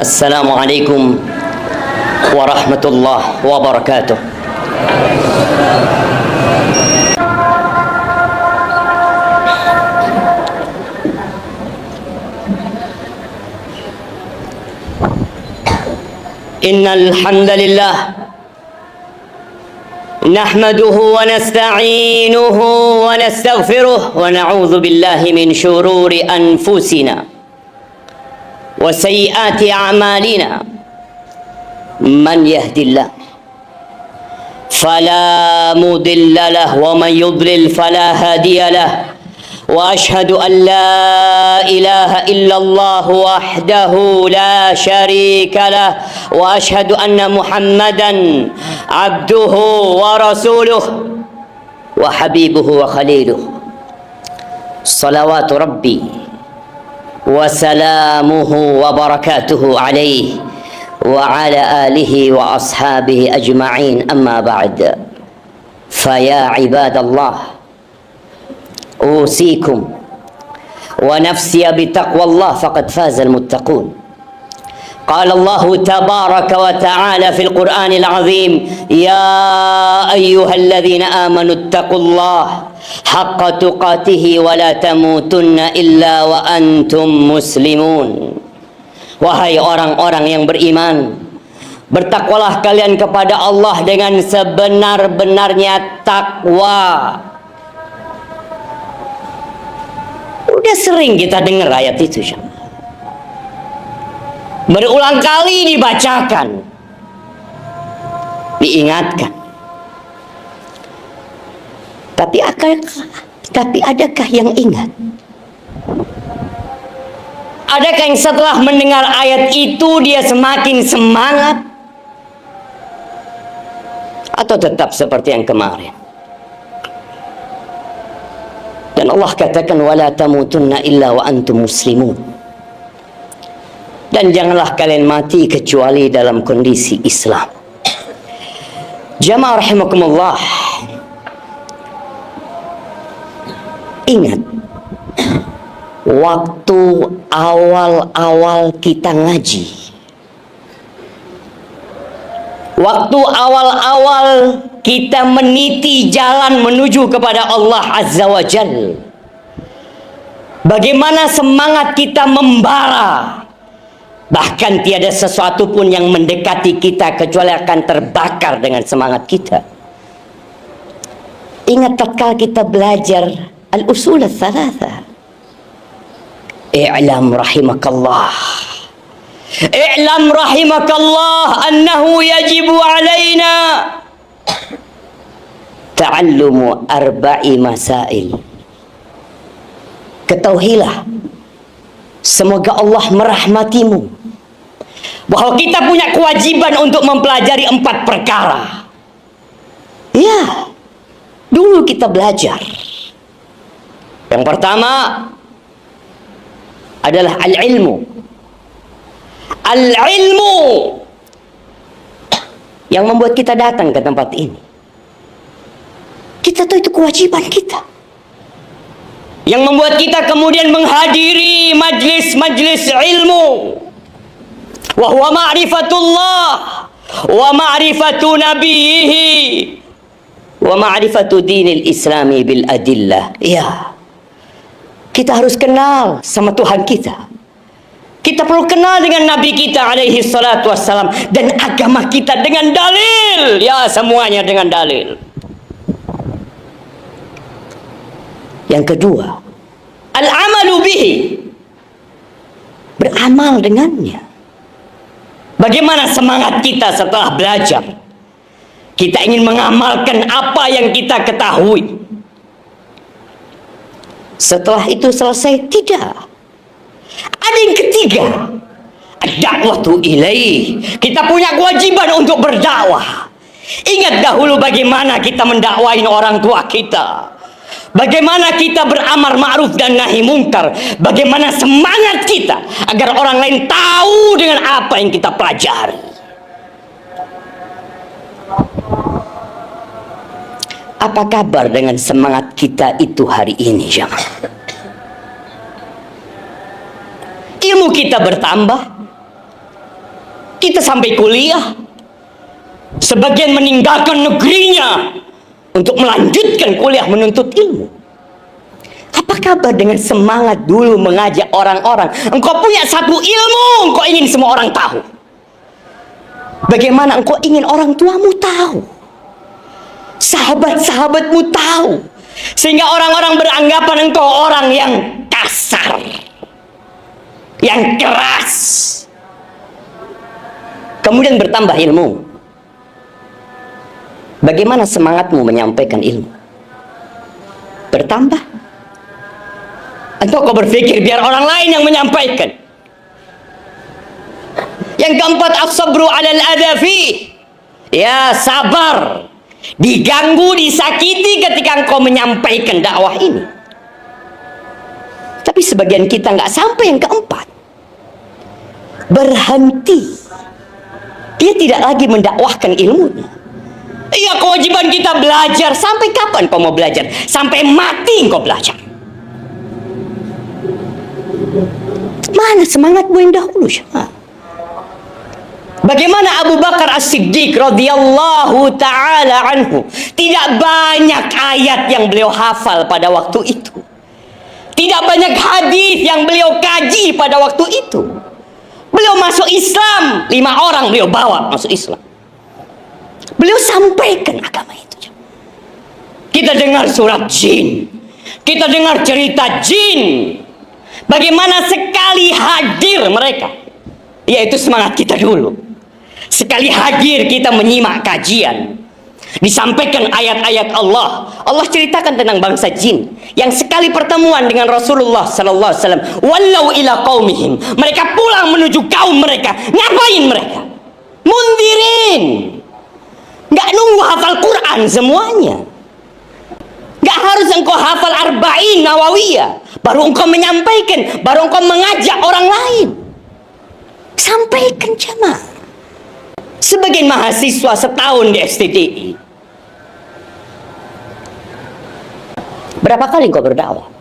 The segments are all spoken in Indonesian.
Assalamualaikum warahmatullahi wabarakatuh. Innal hamdalillah nahmaduhu wa nasta'inuhu wa nastaghfiruh wa na'udzu billahi min shururi anfusina wa sayyiati a'malina. Man yahdillah fala mudilla lahu wa man yudlil fala hadiya lahu. Wa ashhadu an la ilaha illallah wahdahu la syarika lah wa ashhadu anna Muhammadan abduhu wa rasuluh wa habibuhu wa khaliluh. Salawatu rabbi wa salamuhu wa barakatuhu alaihi wa ala alihi wa ashabihi ajma'in, amma ba'd. Fa ya ibadallah, أوصيكم ونفسي بتقوى الله فقد فاز المتقون. قال الله تبارك وتعالى في القرآن العظيم: يا أيها الذين آمنوا اتقوا الله حق تقاته ولا تموتن إلا وأنتم مسلمون. Wahai orang-orang yang beriman, bertakwalah kalian kepada Allah dengan sebenar-benarnya takwa. Udah sering kita dengar ayat itu, berulang kali dibacakan, diingatkan. Tapi adakah yang ingat? Adakah yang setelah mendengar ayat itu dia semakin semangat? Atau tetap seperti yang kemarin? Dan Allah katakan wala tamutunna illa wa antum muslimun. Dan janganlah kalian mati kecuali dalam kondisi Islam. Jamaah rahimakumullah, ingat waktu awal-awal kita ngaji, waktu awal-awal kita meniti jalan menuju kepada Allah Azza wa Jal, bagaimana semangat kita membara. Bahkan tiada sesuatu pun yang mendekati kita kecuali akan terbakar dengan semangat kita. Ingat tatkala kita belajar al-usul ats-tsalatsa. I'lam rahimakallah, i'lam rahimakallah annahu yajibu alaina ta'allumu arba'i masail. Ketahuilah, semoga Allah merahmatimu, bahwa kita punya kewajiban untuk mempelajari 4 perkara. Ya, dulu kita belajar. Yang pertama adalah al-ilmu. Al-ilmu yang membuat kita datang ke tempat ini. Kita tahu itu kewajiban kita, yang membuat kita kemudian menghadiri majlis-majlis ilmu. Wa huwa ma'rifatullah wa ma'rifatu nabiyhi wa ma'rifatu dinil islami bil adillah. Ya, kita harus kenal sama Tuhan kita. Kita perlu kenal dengan Nabi kita alaihi salatu wassalam, dan agama kita dengan dalil. Ya, semuanya dengan dalil. Yang kedua, al-amalu bihi, beramal dengannya. Bagaimana semangat kita setelah belajar? Kita ingin mengamalkan apa yang kita ketahui. Setelah itu selesai? Tidak. Ada yang ketiga, ad-da'watu ilaih. Kita punya kewajiban untuk berdakwah. Ingat dahulu bagaimana kita mendakwain orang tua kita, bagaimana kita beramar ma'ruf dan nahi mungkar, bagaimana semangat kita agar orang lain tahu dengan apa yang kita pelajari. Apa kabar dengan semangat kita itu hari ini, jamaah? Ilmu kita bertambah, Kita sampai kuliah, sebagian meninggalkan negerinya untuk melanjutkan kuliah menuntut ilmu. Apa kabar dengan semangat dulu mengajak orang-orang? Engkau punya satu ilmu, engkau ingin semua orang tahu. Bagaimana engkau ingin orang tuamu tahu, sahabat-sahabatmu tahu, sehingga orang-orang beranggapan engkau orang yang kasar, yang keras. Kemudian bertambah ilmu. Bagaimana semangatmu menyampaikan ilmu? Bertambah. Atau kau berpikir biar orang lain yang menyampaikan? Yang keempat, as-sabru 'alal adzafi. Ya, sabar. Diganggu, disakiti ketika engkau menyampaikan dakwah ini. Tapi sebagian kita nggak sampai yang keempat. Berhenti. Dia tidak lagi mendakwahkan ilmunya. Iya, kewajiban kita belajar. Sampai kapan kau mau belajar? Sampai mati kau belajar. Mana semangatmu yang dahulu? Bagaimana Abu Bakar As-Siddiq radhiyallahu ta'ala anhu? Tidak banyak ayat yang beliau hafal pada waktu itu. Tidak banyak hadis yang beliau kaji pada waktu itu. Beliau masuk Islam, 5 orang beliau bawa masuk Islam. Beliau sampaikan agama itu. Kita dengar surat jin, kita dengar cerita jin. Bagaimana sekali hadir mereka, yaitu semangat kita dulu. Sekali hadir kita menyimak kajian, disampaikan ayat-ayat Allah. Allah ceritakan tentang bangsa jin yang sekali pertemuan dengan Rasulullah sallallahu alaihi wasallam, wallau ila qaumihim, mereka pulang menuju kaum mereka. Ngapain mereka? Mundirin. Nggak nunggu hafal Quran semuanya. Nggak harus engkau hafal Arba'in Nawawiyah baru engkau menyampaikan, baru engkau mengajak orang lain. Sampaikan jamaah. Sebagai mahasiswa setahun di STTI, berapa kali engkau berdakwah?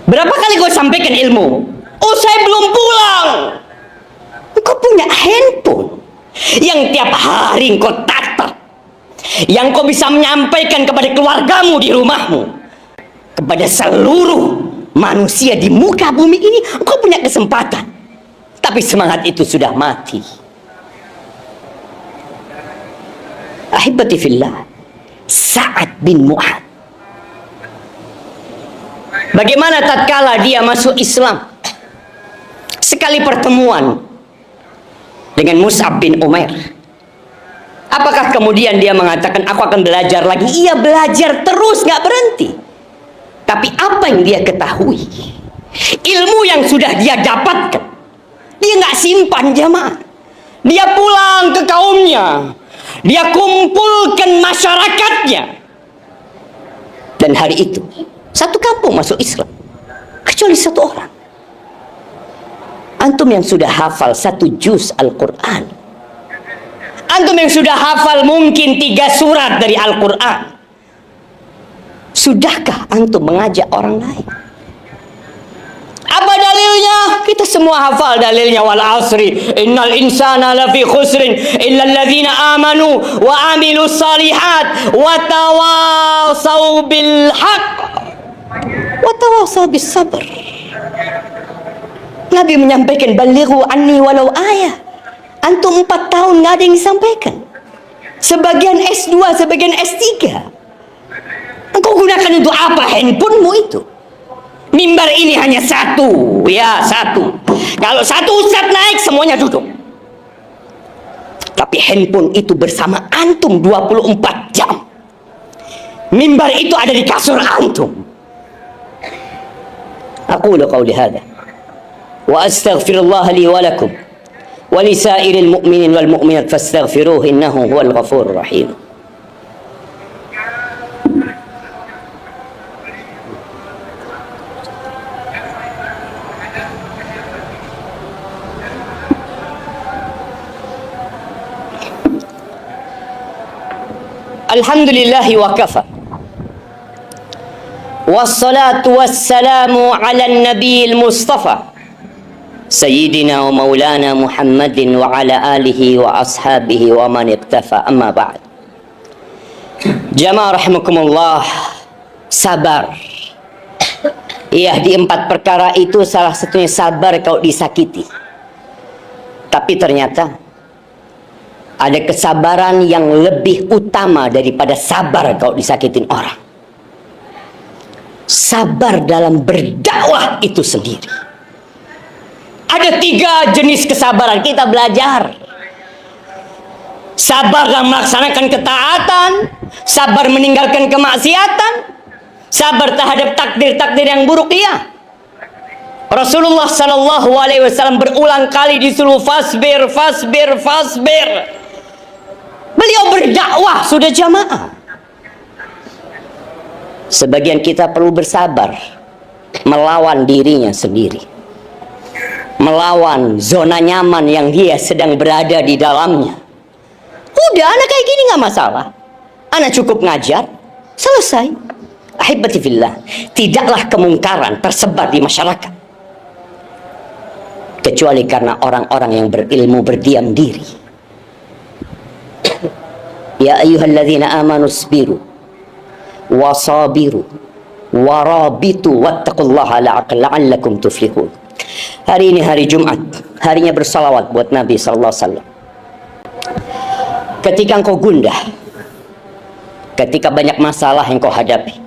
Berapa kali engkau sampaikan ilmu? Oh, saya belum pulang. Engkau punya handphone yang tiap hari engkau tatap, yang kau bisa menyampaikan kepada keluargamu di rumahmu, kepada seluruh manusia di muka bumi ini. Engkau punya kesempatan, tapi semangat itu sudah mati. Ahibati fillah, Sa'ad bin Mu'ad, bagaimana tatkala dia masuk Islam, sekali pertemuan dengan Mus'ab bin Umair, apakah kemudian dia mengatakan aku akan belajar lagi? Iya, belajar terus, nggak berhenti. Tapi apa yang dia ketahui, ilmu yang sudah dia dapatkan, dia nggak simpan jamaah. Dia pulang ke kaumnya, dia kumpulkan masyarakatnya, dan hari itu satu kampung masuk Islam kecuali satu orang. Antum yang sudah hafal 1 juz Al-Quran, antum yang sudah hafal mungkin 3 surat dari Al-Quran, sudahkah antum mengajak orang lain? Apa dalilnya? Kita semua hafal dalilnya. Wal asri innal insana lafi khusrin illa alladzina amanu wa amilus salihat wa tawasaw bil haqq wa tawasaw bis sabr. Nabi menyampaikan balighu anni walau ayah. Antum 4 tahun nggak ada yang disampaikan. Sebagian S2, sebagian S3. Engkau gunakan untuk apa handphonemu itu? Mimbar ini hanya 1, ya 1. Kalau 1 ustadz naik, semuanya duduk. Tapi handphone itu bersama antum 24 jam. Mimbar itu ada di kasur antum. Aqulu qawli hadha wa astaghfirullah li wa lakum wa li sa'iril mu'minin wal mu'minat fastaghfiruhu innahu huwal ghafurur rahim. Alhamdulillahi wa kafa, wassalatu wassalamu ala nabiyil mustafa سيدنا ومولانا محمد وعلى آله وأصحابه ومن اقتفى. أما بعد. Jamaah rahimakumullah, sabar. Iya, di 4 perkara itu salah satunya sabar kalau disakiti. Tapi ternyata ada kesabaran yang lebih utama daripada sabar kalau disakitin orang. Sabar dalam berdakwah itu sendiri. Ada 3 jenis kesabaran, kita belajar. Sabar dalam melaksanakan ketaatan, sabar meninggalkan kemaksiatan, sabar terhadap takdir-takdir yang buruk. Iya, Rasulullah Sallallahu Alaihi Wasallam berulang kali disuruh fasbir, fasbir, fasbir. Beliau berdakwah sudah jamaah. Sebagian kita perlu bersabar melawan dirinya sendiri, melawan zona nyaman yang dia sedang berada di dalamnya. Udah, anak kayak gini nggak masalah. Anak cukup ngajar, selesai. Ahibati fillah, tidaklah kemungkaran tersebar di masyarakat kecuali karena orang-orang yang berilmu berdiam diri. Ya ayyuhalladzina amanu isbiru wasabiru warabitu wattaqullaha la'allakum tuflihun. Hari ini hari Jumat, harinya bersalawat buat Nabi sallallahu alaihi wasallam. Ketika engkau gundah, ketika banyak masalah yang kau hadapi,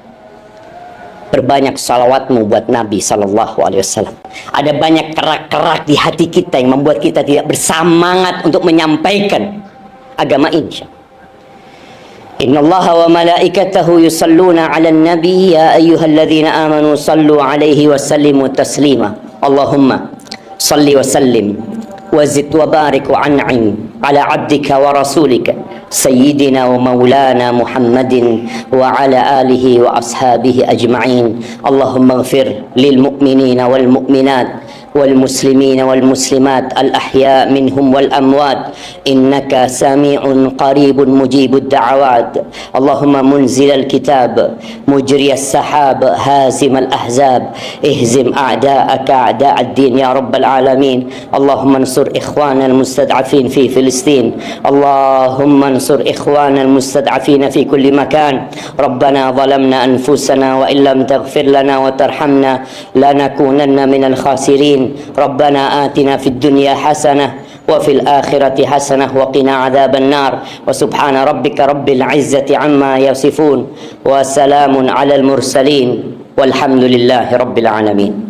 perbanyak salawatmu buat Nabi sallallahu alaihi wasallam. Ada banyak kerak-kerak di hati kita yang membuat kita tidak bersemangat untuk menyampaikan agama ini. Innallaha wa malaikatahu yusalluna 'alan nabi ya ayyuhalladzina amanu sallu 'alaihi wa sallimu taslima. Allahumma salli wa sallim وزد وبارك وأنعم على عبدك ورسولك سيدنا ومولانا محمد وعلى آله وأصحابه أجمعين. اللهم اغفر للمؤمنين والمؤمنات والمسلمين والمسلمات الأحياء منهم والأموات إنك سميع قريب مجيب الدعوات. اللهم منزل الكتاب مجري السحاب هازم الأحزاب اهزم أعداءك أعداء الدين يا رب العالمين. اللهم انصر إخواننا المستضعفين في فلسطين. اللهم انصر إخواننا المستضعفين في كل مكان. ربنا ظلمنا أنفسنا وإن لم تغفر لنا وترحمنا لنكونن من الخاسرين. ربنا آتنا في الدنيا حسنة وفي الآخرة حسنة وقنا عذاب النار. وسبحان ربك رب العزة عما يصفون وسلام على المرسلين والحمد لله رب العالمين.